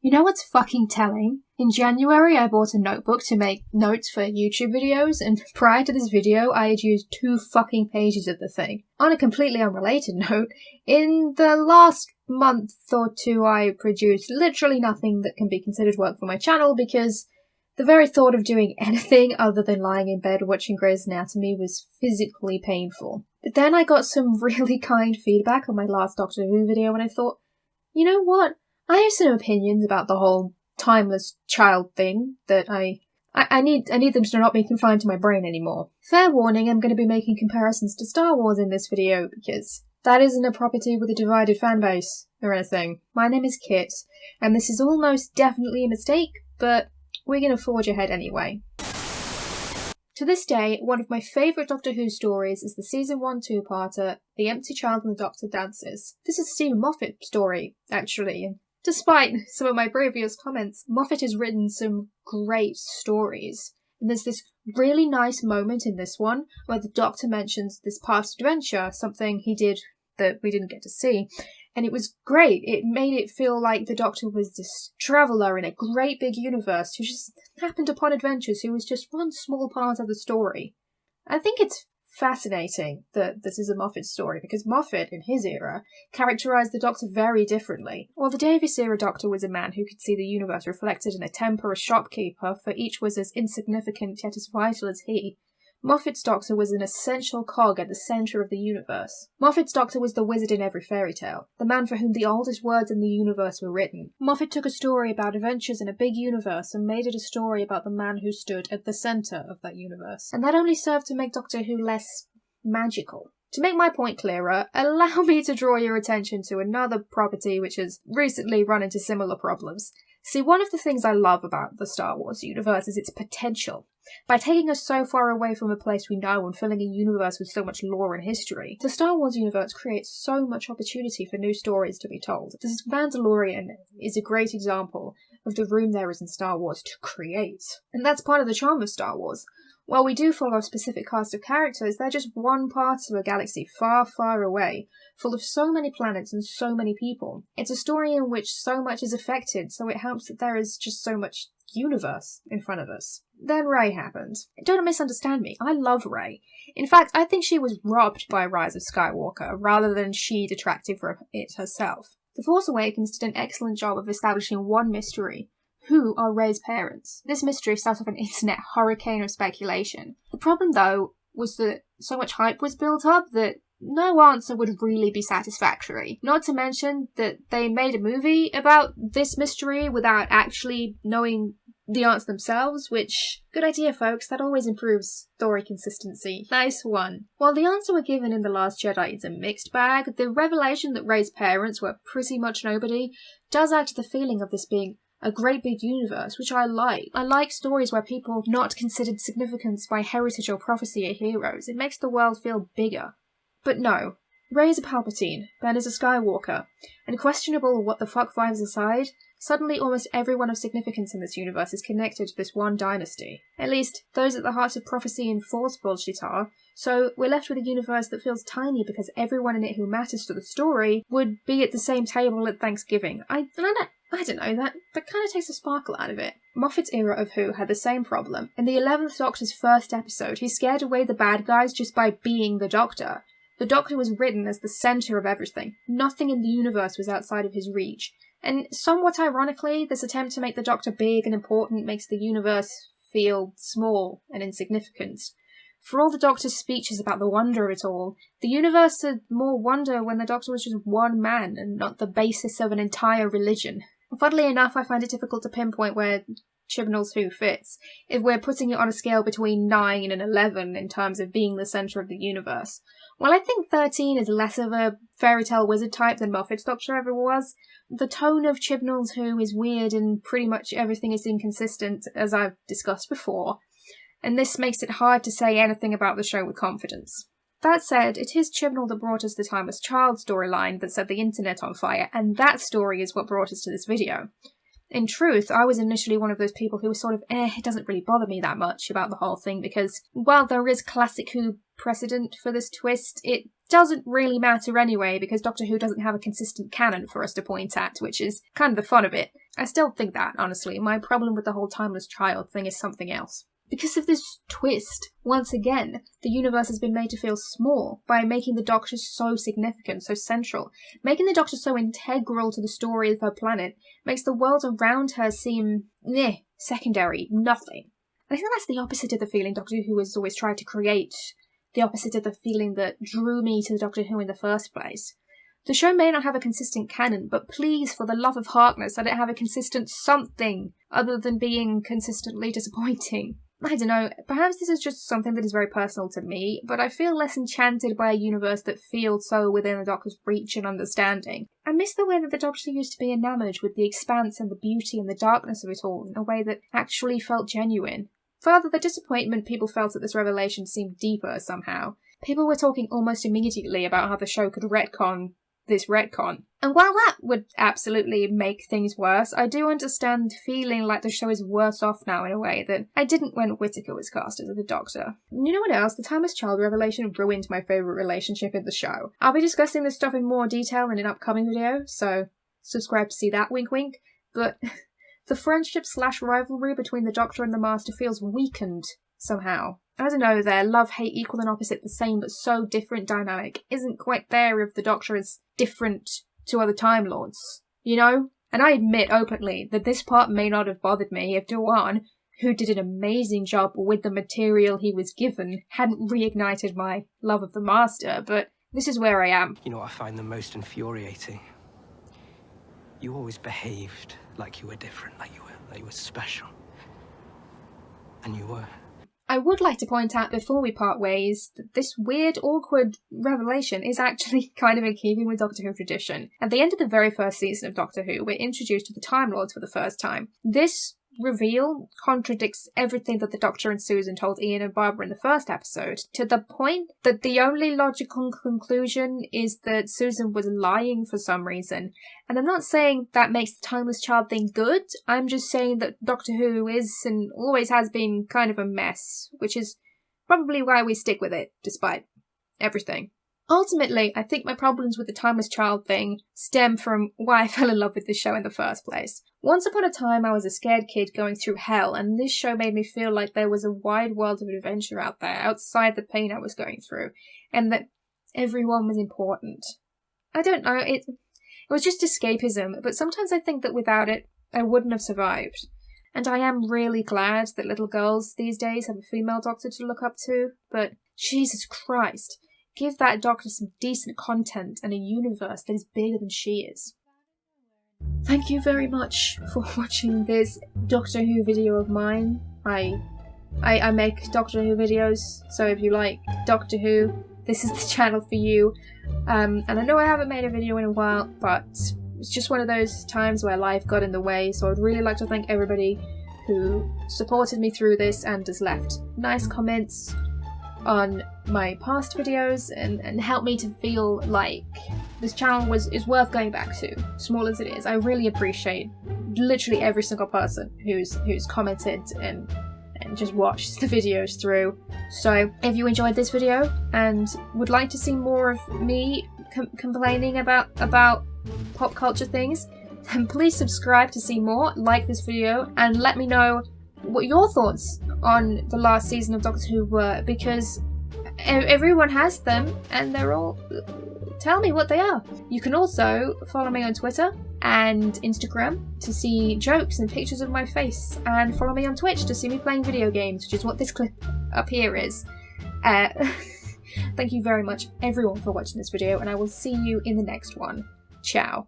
You know what's fucking telling? In January, I bought a notebook to make notes for YouTube videos, and prior to this video, I had used 2 fucking pages of the thing. On a completely unrelated note, in the last month or 2, I produced literally nothing that can be considered work for my channel because the very thought of doing anything other than lying in bed watching Grey's Anatomy was physically painful. But then I got some really kind feedback on my last Doctor Who video, and I thought, you know what? I have some opinions about the whole timeless child thing that I need them to not be confined to my brain anymore. Fair warning, I'm going to be making comparisons to Star Wars in this video because that isn't a property with a divided fanbase or anything. My name is Kit, and this is almost definitely a mistake, but we're going to forge ahead anyway. To this day, one of my favourite Doctor Who stories is the Season 1 two-parter, The Empty Child and the Doctor Dances. This is a Stephen Moffat story, actually, and despite some of my previous comments, Moffat has written some great stories. And there's this really nice moment in this one where the Doctor mentions this past adventure, something he did that we didn't get to see. And it was great. It made it feel like the Doctor was this traveller in a great big universe who just happened upon adventures who was just one small part of the story. I think it's fascinating that this is a Moffat story because Moffat, in his era, characterised the Doctor very differently. While the Davies era Doctor was a man who could see the universe reflected in a temper, a shopkeeper, for each was as insignificant yet as vital as he, Moffat's Doctor was an essential cog at the centre of the universe. Moffat's Doctor was the wizard in every fairy tale, the man for whom the oldest words in the universe were written. Moffat took a story about adventures in a big universe and made it a story about the man who stood at the centre of that universe. And that only served to make Doctor Who less magical. To make my point clearer, allow me to draw your attention to another property which has recently run into similar problems. See, one of the things I love about the Star Wars universe is its potential. By taking us so far away from a place we know and filling a universe with so much lore and history, the Star Wars universe creates so much opportunity for new stories to be told. The Mandalorian is a great example of the room there is in Star Wars to create. And that's part of the charm of Star Wars. While we do follow a specific cast of characters, they're just one part of a galaxy far, far away, full of so many planets and so many people. It's a story in which so much is affected, so it helps that there is just so much universe in front of us. Then Rey happened. Don't misunderstand me, I love Rey. In fact, I think she was robbed by Rise of Skywalker, rather than she detracted from it herself. The Force Awakens did an excellent job of establishing one mystery. Who are Rey's parents? This mystery started off an internet hurricane of speculation. The problem, though, was that so much hype was built up that no answer would really be satisfactory. Not to mention that they made a movie about this mystery without actually knowing the answer themselves, which, good idea folks, that always improves story consistency. Nice one. While the answer we're given in The Last Jedi is a mixed bag, the revelation that Rey's parents were pretty much nobody does add to the feeling of this being a great big universe, which I like. I like stories where people not considered significant by heritage or prophecy are heroes. It makes the world feel bigger. But no, Rey is a Palpatine, Ben is a Skywalker, and questionable what the fuck vibes aside, suddenly almost everyone of significance in this universe is connected to this one dynasty. At least, those at the heart of prophecy and Force bullshit are, so we're left with a universe that feels tiny because everyone in it who matters to the story would be at the same table at Thanksgiving. I don't know, that kind of takes the sparkle out of it. Moffat's era of Who had the same problem. In the 11th Doctor's first episode, he scared away the bad guys just by being the Doctor. The Doctor was written as the centre of everything. Nothing in the universe was outside of his reach. And somewhat ironically, this attempt to make the Doctor big and important makes the universe feel small and insignificant. For all the Doctor's speeches about the wonder of it all, the universe had more wonder when the Doctor was just one man and not the basis of an entire religion. Funnily enough, I find it difficult to pinpoint where Chibnall's Who fits, if we're putting it on a scale between 9 and 11 in terms of being the centre of the universe. While I think 13 is less of a fairy tale wizard type than Moffat's Doctor ever was, the tone of Chibnall's Who is weird and pretty much everything is inconsistent, as I've discussed before, and this makes it hard to say anything about the show with confidence. That said, it is Chibnall that brought us the Timeless Child storyline that set the internet on fire, and that story is what brought us to this video. In truth, I was initially one of those people who was sort of, it doesn't really bother me that much about the whole thing because, while there is classic Who precedent for this twist, it doesn't really matter anyway, because Doctor Who doesn't have a consistent canon for us to point at, which is kind of the fun of it. I still think that, honestly. My problem with the whole timeless child thing is something else. Because of this twist, once again, the universe has been made to feel small by making the Doctor so significant, so central. Making the Doctor so integral to the story of her planet makes the world around her seem, secondary, nothing. I think that's the opposite of the feeling Doctor Who has always tried to create, the opposite of the feeling that drew me to Doctor Who in the first place. The show may not have a consistent canon, but please, for the love of Harkness, let it have a consistent something, other than being consistently disappointing. I don't know, perhaps this is just something that is very personal to me, but I feel less enchanted by a universe that feels so within the Doctor's reach and understanding. I miss the way that the Doctor used to be enamoured with the expanse and the beauty and the darkness of it all in a way that actually felt genuine. Further, the disappointment people felt at this revelation seemed deeper somehow. People were talking almost immediately about how the show could retcon this retcon. And while that would absolutely make things worse, I do understand feeling like the show is worse off now in a way that I didn't when Whittaker was cast as the Doctor. You know what else? The Timeless Child revelation ruined my favourite relationship in the show. I'll be discussing this stuff in more detail in an upcoming video, so subscribe to see that, wink wink. But the friendship/rivalry between the Doctor and the Master feels weakened somehow. I don't know, their love-hate equal and opposite the same but so different dynamic isn't quite there if the Doctor is different to other Time Lords, you know? And I admit openly that this part may not have bothered me if Dhawan, who did an amazing job with the material he was given, hadn't reignited my love of the Master, but this is where I am. You know what I find the most infuriating? You always behaved like you were different, like you were special. And you were. I would like to point out before we part ways that this weird, awkward revelation is actually kind of in keeping with Doctor Who tradition. At the end of the very first season of Doctor Who, we're introduced to the Time Lords for the first time. This reveal contradicts everything that the Doctor and Susan told Ian and Barbara in the first episode, to the point that the only logical conclusion is that Susan was lying for some reason. And I'm not saying that makes the Timeless Child thing good, I'm just saying that Doctor Who is and always has been kind of a mess, which is probably why we stick with it, despite everything. Ultimately, I think my problems with the Timeless Child thing stem from why I fell in love with this show in the first place. Once upon a time, I was a scared kid going through hell, and this show made me feel like there was a wide world of adventure out there, outside the pain I was going through, and that everyone was important. I don't know, it was just escapism, but sometimes I think that without it, I wouldn't have survived. And I am really glad that little girls these days have a female Doctor to look up to, but Jesus Christ, give that Doctor some decent content and a universe that is bigger than she is. Thank you very much for watching this Doctor Who video of mine. I make Doctor Who videos, so if you like Doctor Who, this is the channel for you. And I know I haven't made a video in a while, but it's just one of those times where life got in the way, so I'd really like to thank everybody who supported me through this and has left nice comments on my past videos and helped me to feel like this channel is worth going back to, small as it is. I really appreciate literally every single person who's commented and just watched the videos through. So if you enjoyed this video and would like to see more of me complaining about pop culture things, then please subscribe to see more, like this video, and let me know what your thoughts on the last season of Doctor Who were, because everyone has them and they're all... tell me what they are. You can also follow me on Twitter and Instagram to see jokes and pictures of my face, and follow me on Twitch to see me playing video games, which is what this clip up here is. Thank you very much everyone for watching this video, and I will see you in the next one. Ciao.